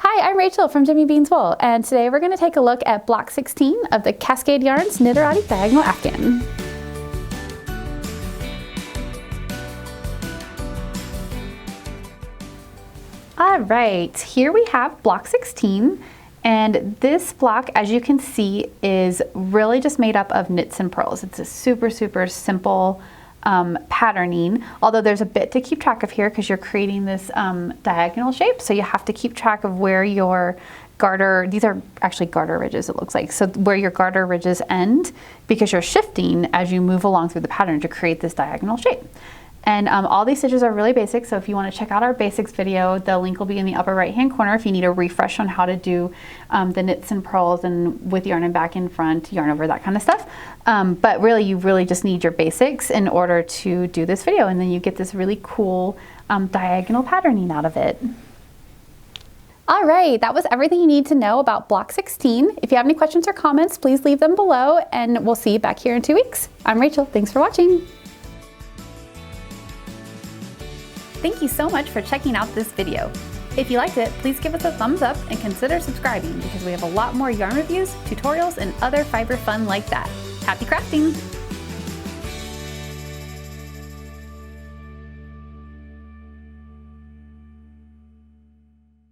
Hi, I'm Rachel from Jimmy Bean's Wool, and today we're going to take a look at block 16 of the Cascade Yarns Knitterati Diagonal Afghan. All right, here we have block 16, and this block, as you can see, is really just made up of knits and purls. It's a super simple patterning, although there's a bit to keep track of here because you're creating this diagonal shape, so you have to keep track of where your garter, these are actually garter ridges it looks like, so where your garter ridges end, because you're shifting as you move along through the pattern to create this diagonal shape. And all these stitches are really basic, so if you want to check out our basics video, the link will be in the upper right hand corner if you need a refresh on how to do the knits and purls and with yarn and back and front, yarn over, that kind of stuff. But really, you really just need your basics in order to do this video, and then you get this really cool diagonal patterning out of it. All right, that was everything you need to know about block 16. If you have any questions or comments, please leave them below, and we'll see you back here in 2 weeks. I'm Rachel, thanks for watching. Thank you so much for checking out this video. If you liked it, please give us a thumbs up and consider subscribing because we have a lot more yarn reviews, tutorials, and other fiber fun like that. Happy crafting!